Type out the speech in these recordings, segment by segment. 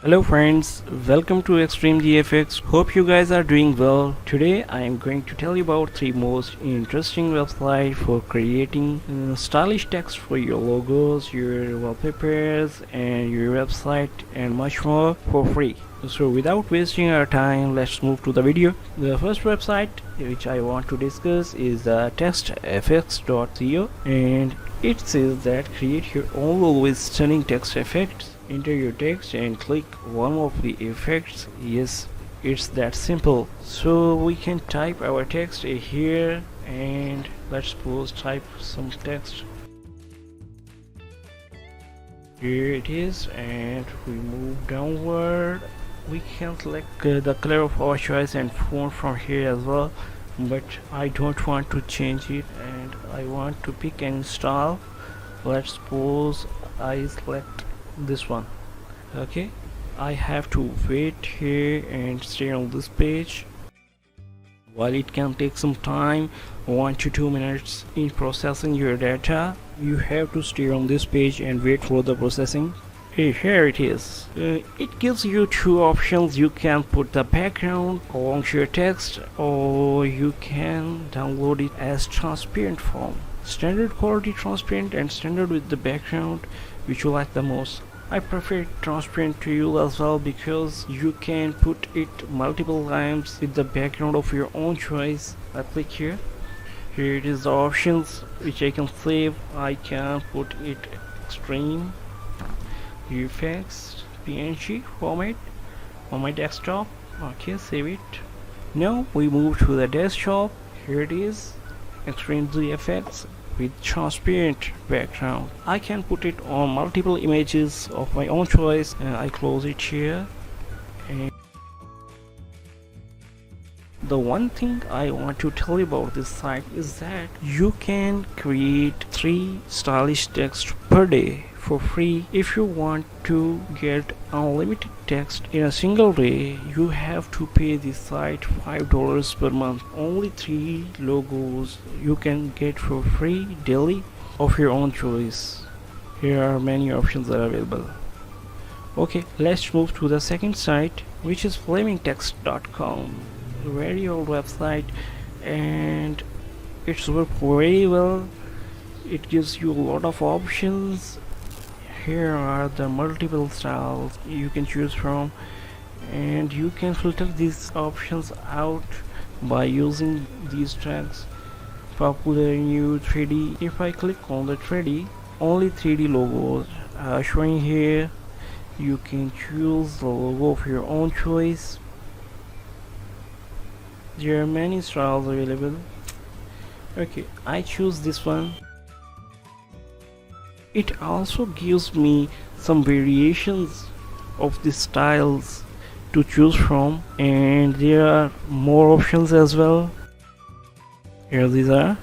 Hello friends, welcome to Xtreme GFX. Hope you guys are doing well. Today I am going to tell you about 3 most interesting websites for creating stylish text for your logos, your wallpapers and your website and much more for free. So without wasting our time, let's move to the video. The first website which I want to discuss is the textfx.co, and it says that create your own logo with stunning text effects. Enter your text and click one of the effects. Yes, it's that simple. So we can type our text here, and let's suppose type some text. Here it is, and we move downward. We can select the color of our choice and font from here as well, but I don't want to change it and I want to pick and install. Let's suppose I select this one. Okay, I have to wait here and stay on this page. While it can take some time, 1 to 2 minutes in processing your data, you have to stay on this page and wait for the processing. Here it is. It gives you 2 options. You can put the background along your text, or you can download it as transparent form. Standard quality transparent and standard with the background, which you like the most. I prefer transparent to you as well because you can put it multiple times with the background of your own choice. I click here. Here it is the options which I can save. I can put it Xtreme GFX PNG format on my desktop. Okay, save it. Now we move to the desktop. Here it is, Xtreme GFX with transparent background. I can put it on multiple images of my own choice, and I close it here. And the one thing I want to tell you about this site is that you can create 3 stylish text per day for free. If you want to get unlimited text in a single day, you have to pay the site $5 per month. Only 3 logos you can get for free daily of your own choice. Here are many options that are available. Okay, let's move to the second site, which is flamingtext.com. Very old website, and it's worked very well. It gives you a lot of options. Here are the multiple styles you can choose from, and you can filter these options out by using these tags: popular, new, 3D. If I click on the 3D, only 3D logos are showing here. You can choose the logo of your own choice. There are many styles available. Okay, I choose this one. It also gives me some variations of the styles to choose from, and there are more options as well. Here these are.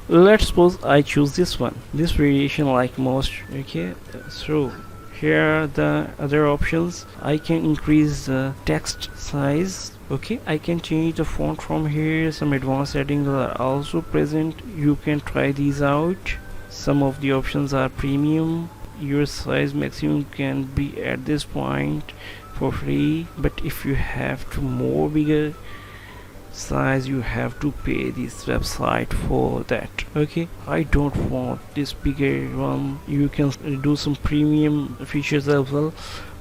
Let's suppose I choose this one, this variation like most. Okay, so here are the other options. I can increase the text size. Okay, I can change the font from here. Some advanced settings are also present. You can try these out. Some of the options are premium. Your size maximum can be at this point for free, but if you have to more bigger size, you have to pay this website for that. Okay, I don't want this bigger one. You can do some premium features as well,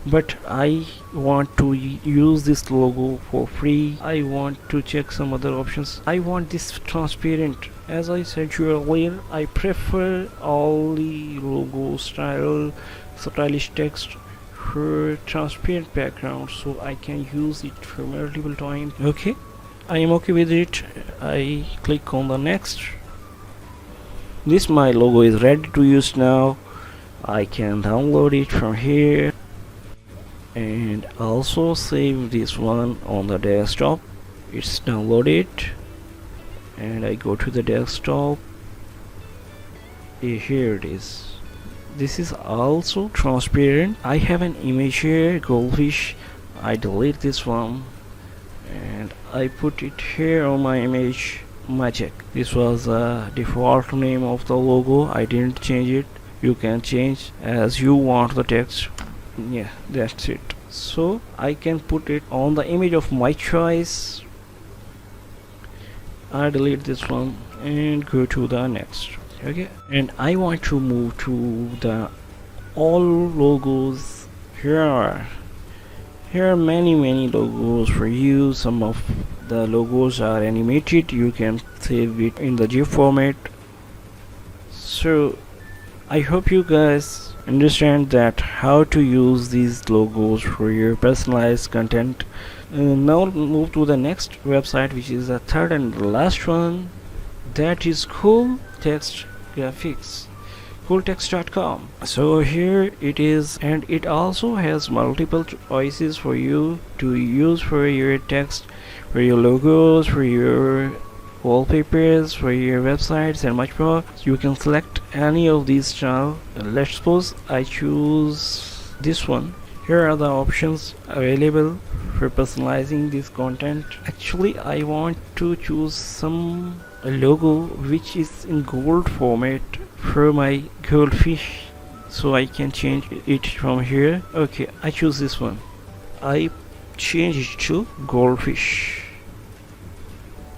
but I want to use this logo for free. I want to check some other options. I want this transparent. As I said to you earlier, I prefer all the logo style, stylish text for transparent background, so I can use it for multiple times. Okay, I am okay with it. I click on the next. This my logo is ready to use now. I can download it from here and also save this one on the desktop. It's downloaded, and I go to the desktop. Here it is. This is also transparent. I have an image here, goldfish. I delete this one and I put it here on my image, magic. This was the default name of the logo. I didn't change it. You can change as you want the text. Yeah, that's it. so I can put it on the image of my choice. I delete this one and go to the next. Okay, and I want to move to the all logos. Here are many logos for you. Some of the logos are animated, you can save it in the GIF format. So I hope you guys understand that how to use these logos for your personalized content. Now move to the next website, which is the third and the last one, that is Cool Text Graphics, cooltext.com. So here it is, and it also has multiple choices for you to use for your text, for your logos, for your wallpapers, for your websites and much more. You can select any of these style. Let's suppose I choose this one. Here are the options available for personalizing this content. Actually, I want to choose some logo which is in gold format for my goldfish, so I can change it from here. Okay, I choose this one. I change it to goldfish.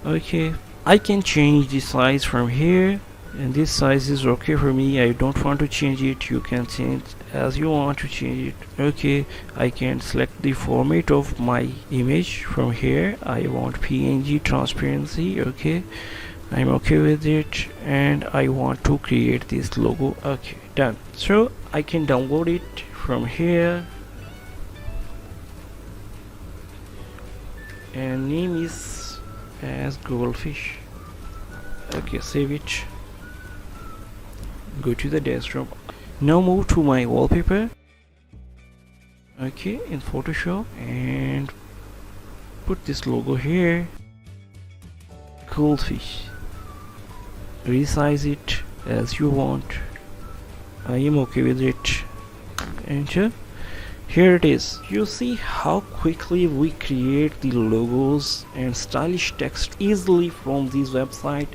Okay, I can change the size from here, and this size is okay for me. I don't want to change it. You can change as you want to change it. Okay, I can select the format of my image from here. I want PNG transparency. Okay, I'm okay with it, and I want to create this logo. Okay, done. So I can download it from here, and name is as goldfish. Okay, save it, go to the desktop. Now move to my wallpaper. Okay, in Photoshop, and put this logo here, goldfish. Resize it as you want. I am okay with it. Enter. Here it is. You see how quickly we create the logos and stylish text easily from this website.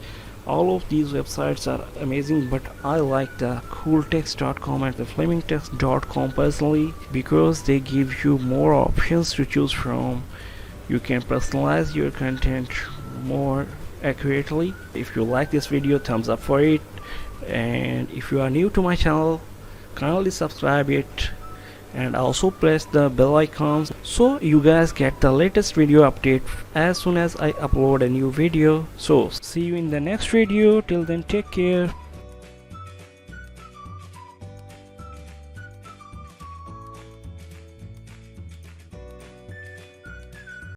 All of these websites are amazing, but I like the cooltext.com and the flamingtext.com personally because they give you more options to choose from. You can personalize your content more accurately. If you like this video, thumbs up for it, and if you are new to my channel, kindly subscribe it and also press the bell icons so you guys get the latest video update as soon as I upload a new video. So see you in the next video. Till then, take care.